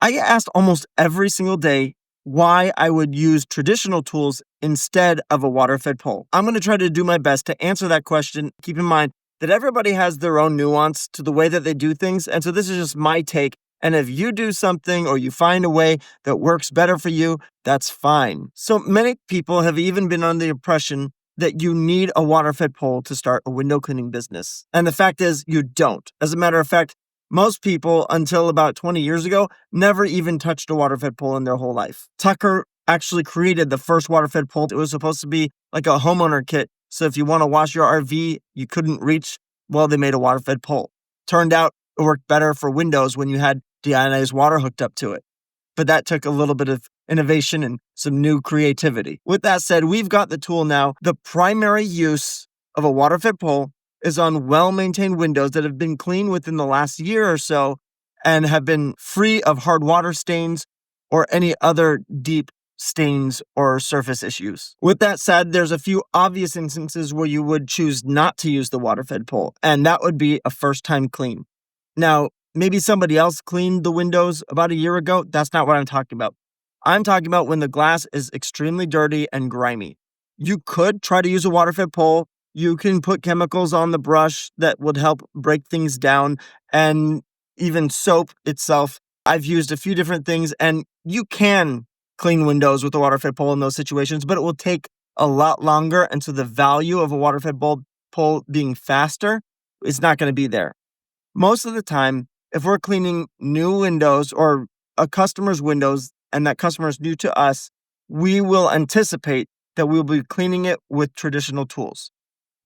I get asked almost every single day why I would use traditional tools instead of a water-fed pole. I'm going to try to do my best to answer that question. Keep in mind that everybody has their own nuance to the way that they do things, and so this is just my take. And if you do something or you find a way that works better for you, that's fine. So many people have even been under the impression that you need a water-fed pole to start a window cleaning business. And the fact is, you don't. As a matter of fact, most people, until about 20 years ago, never even touched a water-fed pole in their whole life. Tucker actually created the first water-fed pole. It was supposed to be like a homeowner kit. So if you want to wash your RV, you couldn't reach, well, they made a water-fed pole. Turned out it worked better for windows when you had deionized water hooked up to it. But that took a little bit of innovation and some new creativity. With that said, we've got the tool now. The primary use of a water-fed pole is on well-maintained windows that have been cleaned within the last year or so and have been free of hard water stains or any other deep stains or surface issues. With that said, there's a few obvious instances where you would choose not to use the water-fed pole, and that would be a first-time clean. Now, maybe somebody else cleaned the windows about a year ago. That's not what I'm talking about. I'm talking about when the glass is extremely dirty and grimy. You could try to use a water-fed pole. You can put chemicals on the brush that would help break things down, and even soap itself. I've used a few different things, and you can clean windows with a water-fed pole in those situations, but it will take a lot longer, and so the value of a water-fed pole being faster is not going to be there. Most of the time, if we're cleaning new windows or a customer's windows, and that customer is new to us, we will anticipate that we'll be cleaning it with traditional tools.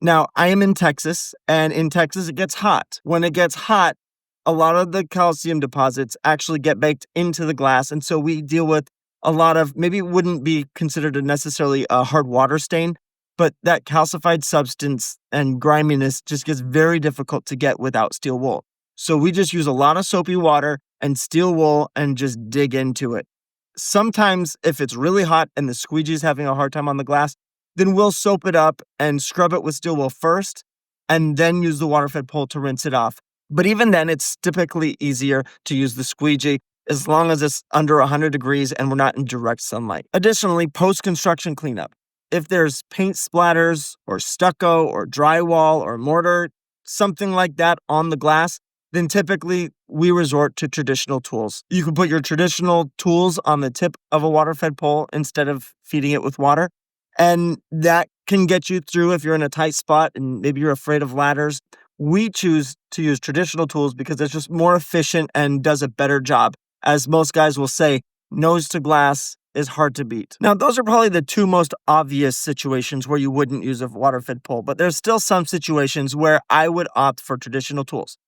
Now, I am in Texas, and in Texas, it gets hot. When it gets hot, a lot of the calcium deposits actually get baked into the glass, and so we deal with a lot of, maybe it wouldn't be considered necessarily a hard water stain, but that calcified substance and griminess just gets very difficult to get without steel wool. So we just use a lot of soapy water and steel wool and just dig into it. Sometimes, if it's really hot and the squeegee is having a hard time on the glass, then we'll soap it up and scrub it with steel wool first, and then use the water-fed pole to rinse it off. But even then, it's typically easier to use the squeegee as long as it's under 100 degrees and we're not in direct sunlight. Additionally, post-construction cleanup. If there's paint splatters or stucco or drywall or mortar, something like that on the glass, then typically we resort to traditional tools. You can put your traditional tools on the tip of a water-fed pole instead of feeding it with water. And that can get you through if you're in a tight spot and maybe you're afraid of ladders. We choose to use traditional tools because it's just more efficient and does a better job. As most guys will say, nose to glass is hard to beat. Now, those are probably the two most obvious situations where you wouldn't use a water-fed pole, but there's still some situations where I would opt for traditional tools.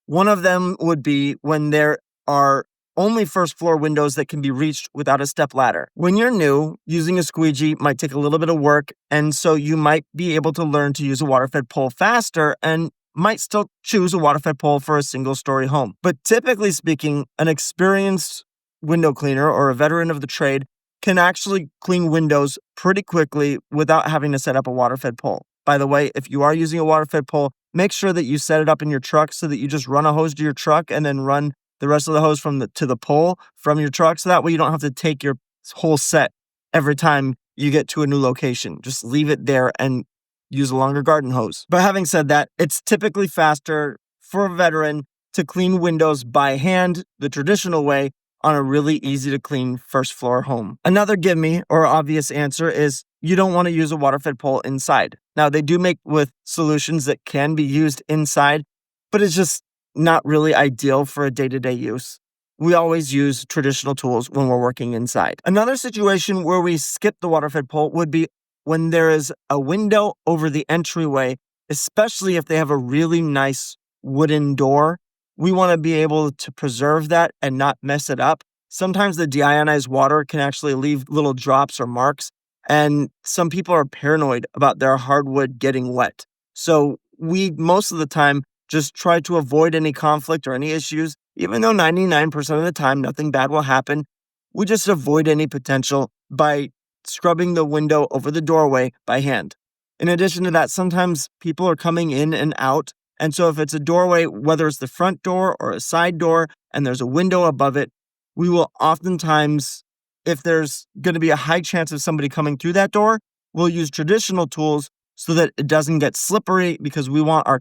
One of them would be when there are only first floor windows that can be reached without a step ladder. When you're new, using a squeegee might take a little bit of work, and so you might be able to learn to use a water-fed pole faster and might still choose a water-fed pole for a single-story home. But typically speaking, an experienced window cleaner or a veteran of the trade can actually clean windows pretty quickly without having to set up a water-fed pole. By the way, if you are using a water-fed pole, make sure that you set it up in your truck so that you just run a hose to your truck and then run the rest of the hose to the pole from your truck. So that way you don't have to take your whole set every time you get to a new location. Just leave it there and use a longer garden hose. But having said that, it's typically faster for a veteran to clean windows by hand, the traditional way, on a really easy to clean first floor home. Another gimme or obvious answer is you don't want to use a water-fed pole inside. Now, they do make with solutions that can be used inside, but it's just not really ideal for a day-to-day use. We always use traditional tools when we're working inside. Another situation where we skip the water-fed pole would be when there is a window over the entryway, especially if they have a really nice wooden door. We want to be able to preserve that and not mess it up. Sometimes the deionized water can actually leave little drops or marks, and some people are paranoid about their hardwood getting wet. So we, most of the time, just try to avoid any conflict or any issues. Even though 99% of the time nothing bad will happen, we just avoid any potential by scrubbing the window over the doorway by hand. In addition to that, sometimes people are coming in and out, and so if it's a doorway, whether it's the front door or a side door, and there's a window above it, we will oftentimes, if there's going to be a high chance of somebody coming through that door, we'll use traditional tools so that it doesn't get slippery, because we want our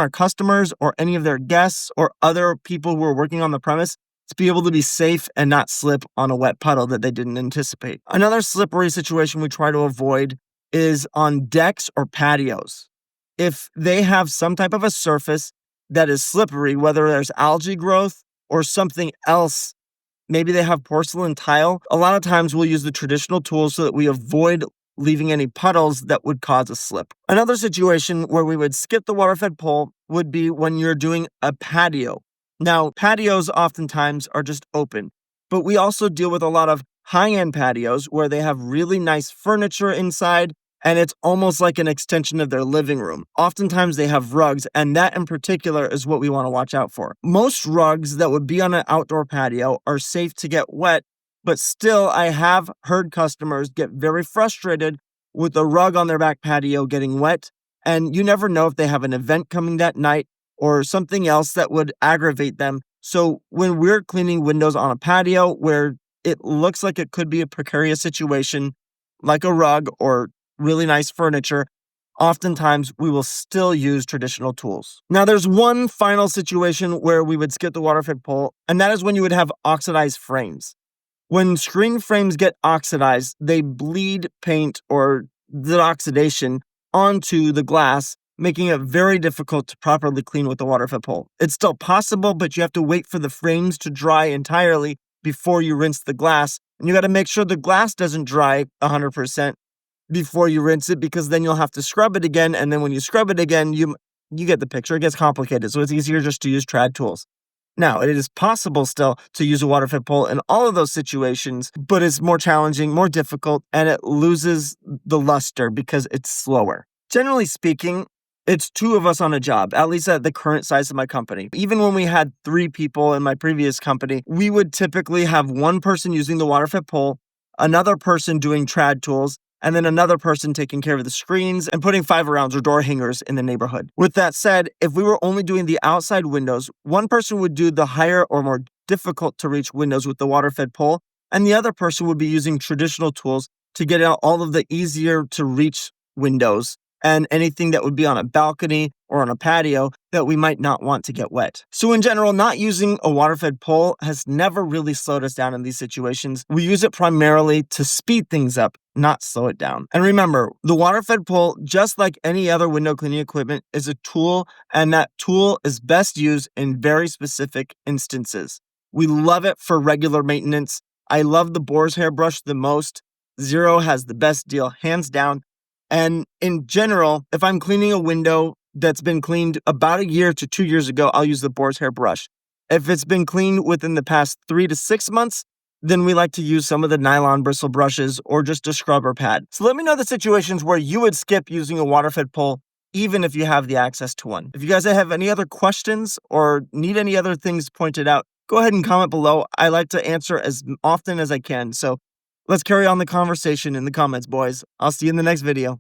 customers or any of their guests or other people who are working on the premise to be able to be safe and not slip on a wet puddle that they didn't anticipate. Another slippery situation we try to avoid is on decks or patios. If they have some type of a surface that is slippery, whether there's algae growth or something else, maybe they have porcelain tile, a lot of times we'll use the traditional tools so that we avoid leaving any puddles that would cause a slip. Another situation where we would skip the water-fed pole would be when you're doing a patio. Now, patios oftentimes are just open, but we also deal with a lot of high-end patios where they have really nice furniture inside, and it's almost like an extension of their living room. Oftentimes they have rugs, and that in particular is what we want to watch out for. Most rugs that would be on an outdoor patio are safe to get wet, but still I have heard customers get very frustrated with the rug on their back patio getting wet, and you never know if they have an event coming that night or something else that would aggravate them. So when we're cleaning windows on a patio where it looks like it could be a precarious situation, like a rug or really nice furniture, oftentimes we will still use traditional tools. Now, there's one final situation where we would skip the water-fed pole, and that is when you would have oxidized frames. When screen frames get oxidized, they bleed paint or the oxidation onto the glass, making it very difficult to properly clean with the water-fed pole. It's still possible, but you have to wait for the frames to dry entirely before you rinse the glass. And you got to make sure the glass doesn't dry 100% before you rinse it, because then you'll have to scrub it again. And then when you scrub it again, you get the picture. It gets complicated. So it's easier just to use trad tools. Now, it is possible still to use a water-fed pole in all of those situations, but it's more challenging, more difficult, and it loses the luster because it's slower. Generally speaking, it's 2 of us on a job, at least at the current size of my company. Even when we had 3 people in my previous company, we would typically have one person using the water-fed pole, another person doing trad tools, and then another person taking care of the screens and putting 5-arounds or door hangers in the neighborhood. With that said, if we were only doing the outside windows, one person would do the higher or more difficult to reach windows with the water-fed pole, and the other person would be using traditional tools to get out all of the easier to reach windows and anything that would be on a balcony or on a patio that we might not want to get wet. So in general, not using a water-fed pole has never really slowed us down in these situations. We use it primarily to speed things up, not slow it down. And remember, the water-fed pole, just like any other window cleaning equipment, is a tool, and that tool is best used in very specific instances. We love it for regular maintenance. I love the Boar's hairbrush the most. XERO has the best deal, hands down. And in general, if I'm cleaning a window that's been cleaned about 1 year to 2 years ago, I'll use the Boar's hairbrush. If it's been cleaned within the past 3 to 6 months, then we like to use some of the nylon bristle brushes or just a scrubber pad. So let me know the situations where you would skip using a water-fed pole, even if you have the access to one. If you guys have any other questions or need any other things pointed out, go ahead and comment below. I like to answer as often as I can. So let's carry on the conversation in the comments, boys. I'll see you in the next video.